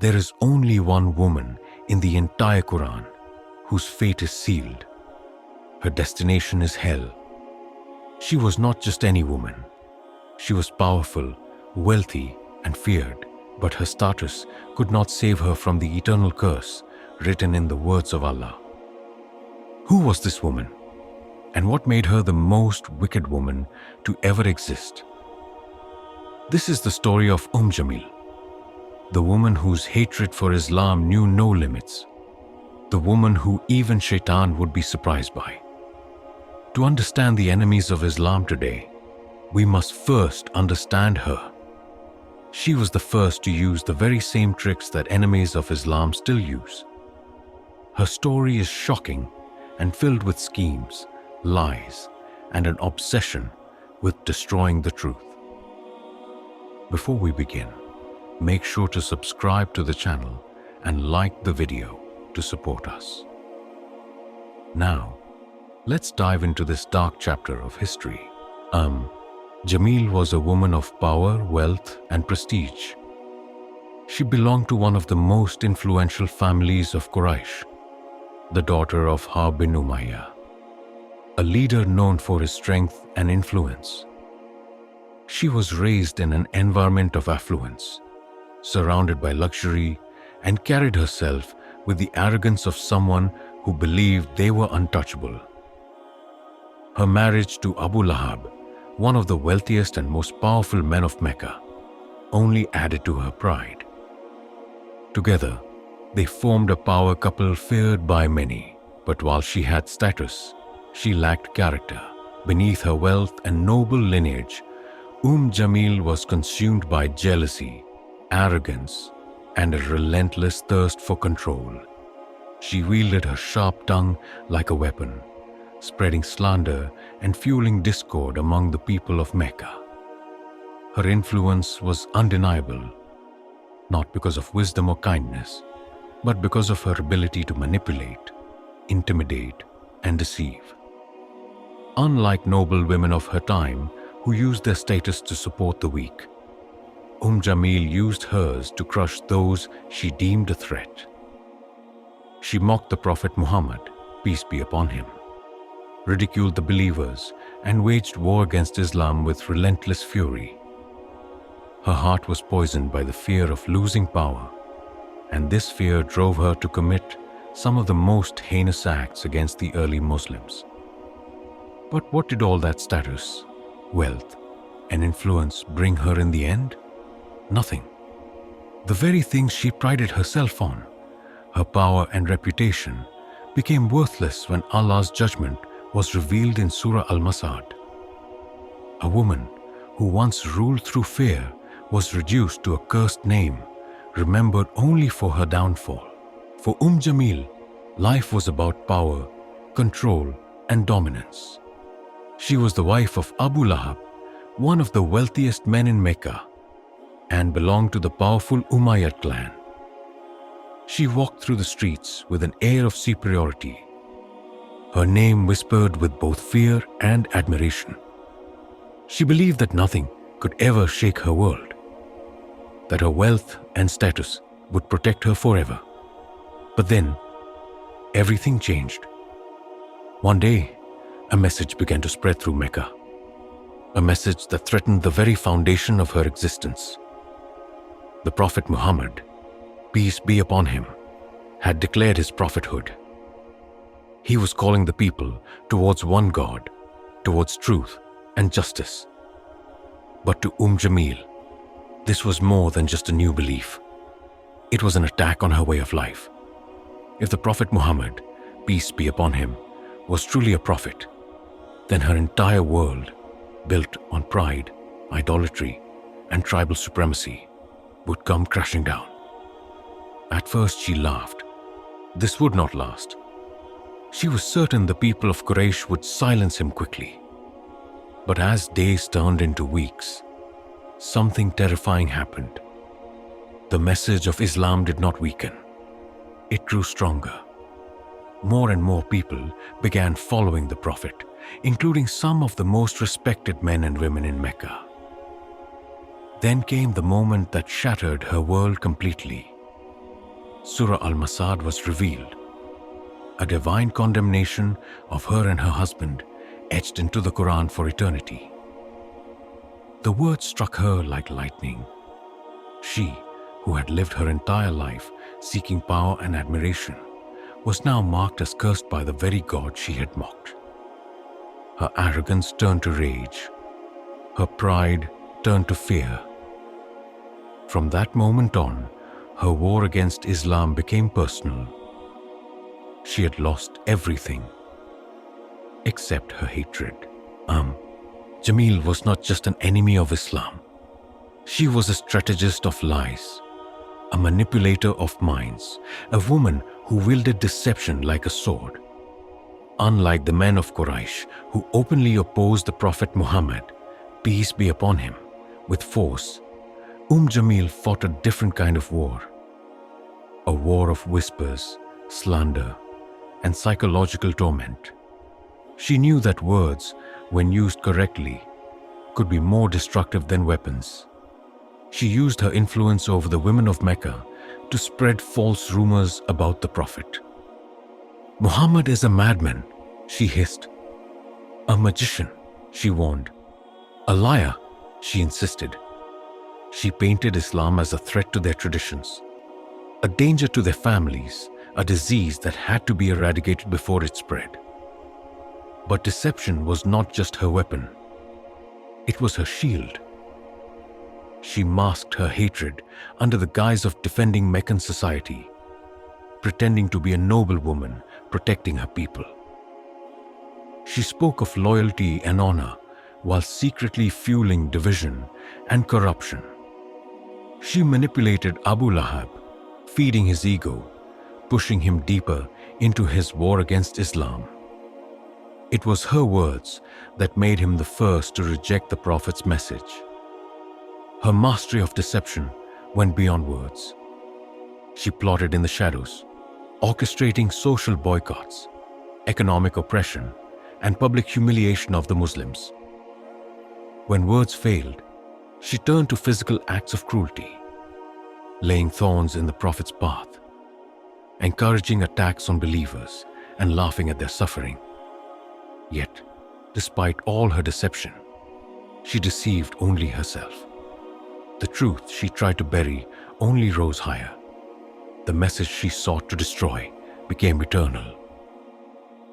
There is only one woman in the entire Qur'an whose fate is sealed. Her destination is hell. She was not just any woman. She was powerful, wealthy, and feared, but her status could not save her from the eternal curse written in the words of Allah. Who was this woman? And what made her the most wicked woman to ever exist? This is the story of Jamil, the woman whose hatred for Islam knew no limits, the woman who even Shaitan would be surprised by. To understand the enemies of Islam today, we must first understand her. She was the first to use the very same tricks that enemies of Islam still use. Her story is shocking and filled with schemes, lies, and an obsession with destroying the truth. Before we begin, make sure to subscribe to the channel and like the video to support us. Now, let's dive into this dark chapter of history. Jamil was a woman of power, wealth, and prestige. She belonged to one of the most influential families of Quraysh, the daughter of Harb bin Umayyah, a leader known for his strength and influence. She was raised in an environment of affluence, surrounded by luxury, and carried herself with the arrogance of someone who believed they were untouchable. Her marriage to Abū Lahab, one of the wealthiest and most powerful men of Mecca, only added to her pride. Together, they formed a power couple feared by many, but while she had status, she lacked character. Beneath her wealth and noble lineage, Jamil was consumed by jealousy, arrogance, and a relentless thirst for control. She wielded her sharp tongue like a weapon, spreading slander and fueling discord among the people of Mecca. Her influence was undeniable, not because of wisdom or kindness, but because of her ability to manipulate, intimidate, and deceive. Unlike noble women of her time who used their status to support the weak, Jamil used hers to crush those she deemed a threat. She mocked the Prophet Muhammad, peace be upon him, ridiculed the believers, and waged war against Islam with relentless fury. Her heart was poisoned by the fear of losing power, and this fear drove her to commit some of the most heinous acts against the early Muslims. But what did all that status, wealth, and influence bring her in the end? Nothing. The very things she prided herself on, her power and reputation, became worthless when Allah's judgment was revealed in Surah Al-Masad. A woman who once ruled through fear was reduced to a cursed name, remembered only for her downfall. For Jamil, life was about power, control, and dominance. She was the wife of Abū Lahab, one of the wealthiest men in Mecca, and belonged to the powerful Umayyad clan. She walked through the streets with an air of superiority, her name whispered with both fear and admiration. She believed that nothing could ever shake her world, that her wealth and status would protect her forever. But then, everything changed. One day, a message began to spread through Mecca, a message that threatened the very foundation of her existence. The Prophet Muhammad, peace be upon him, had declared his prophethood. He was calling the people towards one God, towards truth and justice. But to Jamil, this was more than just a new belief. It was an attack on her way of life. If the Prophet Muhammad, peace be upon him, was truly a prophet, then her entire world, built on pride, idolatry, and tribal supremacy, would come crashing down. At first she laughed. This would not last. She was certain the people of Quraysh would silence him quickly. But as days turned into weeks, something terrifying happened. The message of Islam did not weaken. It grew stronger. More and more people began following the Prophet, including some of the most respected men and women in Mecca. Then came the moment that shattered her world completely. Surah Al-Masad was revealed, a divine condemnation of her and her husband etched into the Qur'an for eternity. The words struck her like lightning. She, who had lived her entire life seeking power and admiration, was now marked as cursed by the very God she had mocked. Her arrogance turned to rage. Her pride turned to fear. From that moment on, her war against Islam became personal. She had lost everything except her hatred. Jamil was not just an enemy of Islam. She was a strategist of lies, a manipulator of minds, a woman who wielded deception like a sword. Unlike the men of Quraysh who openly opposed the Prophet Muhammad, peace be upon him, with force, Jamil fought a different kind of war. A war of whispers, slander, and psychological torment. She knew that words, when used correctly, could be more destructive than weapons. She used her influence over the women of Mecca to spread false rumors about the Prophet. Muhammad is a madman, she hissed. A magician, she warned. A liar, she insisted. She painted Islam as a threat to their traditions, a danger to their families, a disease that had to be eradicated before it spread. But deception was not just her weapon. It was her shield. She masked her hatred under the guise of defending Meccan society, pretending to be a noble woman protecting her people. She spoke of loyalty and honor while secretly fueling division and corruption. She manipulated Abū Lahab, feeding his ego, pushing him deeper into his war against Islam. It was her words that made him the first to reject the Prophet's message. Her mastery of deception went beyond words. She plotted in the shadows, orchestrating social boycotts, economic oppression, and public humiliation of the Muslims. When words failed, she turned to physical acts of cruelty, laying thorns in the Prophet's path, encouraging attacks on believers and laughing at their suffering. Yet, despite all her deception, she deceived only herself. The truth she tried to bury only rose higher. The message she sought to destroy became eternal.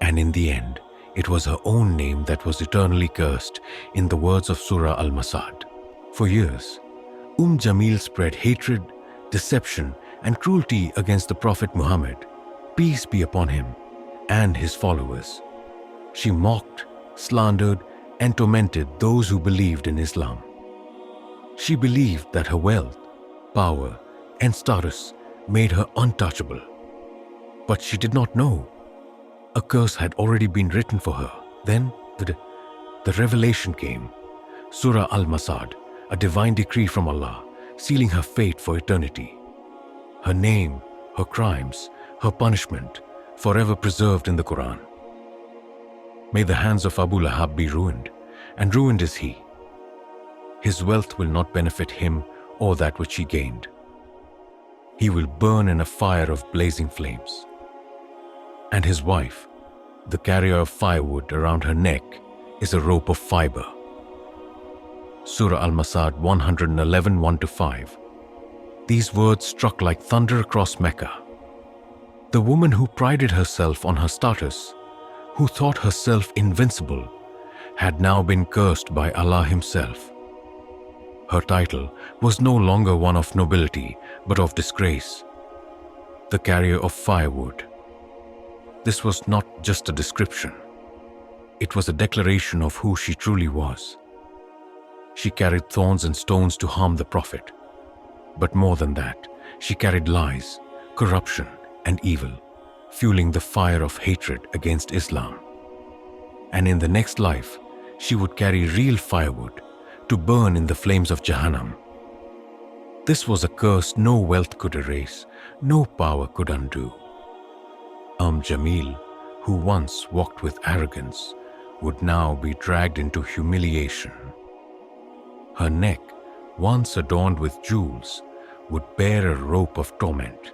And in the end, it was her own name that was eternally cursed in the words of Surah Al-Masad. For years, Jamil spread hatred, deception, and cruelty against the Prophet Muhammad, peace be upon him, and his followers. She mocked, slandered, and tormented those who believed in Islam. She believed that her wealth, power, and status made her untouchable. But she did not know. A curse had already been written for her. Then the revelation came. Surah Al-Masad, a divine decree from Allah, sealing her fate for eternity. Her name, her crimes, her punishment, forever preserved in the Qur'an. May the hands of Abū Lahab be ruined, and ruined is he. His wealth will not benefit him or that which he gained. He will burn in a fire of blazing flames. And his wife, the carrier of firewood around her neck, is a rope of fiber. Surah Al-Masad 111, 1-5. These words struck like thunder across Mecca. The woman who prided herself on her status, who thought herself invincible, had now been cursed by Allah Himself. Her title was no longer one of nobility, but of disgrace, the carrier of firewood. This was not just a description. It was a declaration of who she truly was. She carried thorns and stones to harm the Prophet. But more than that, she carried lies, corruption, and evil, fueling the fire of hatred against Islam. And in the next life, she would carry real firewood to burn in the flames of Jahannam. This was a curse no wealth could erase, no power could undo. Jamil, who once walked with arrogance, would now be dragged into humiliation. Her neck, once adorned with jewels, would bear a rope of torment.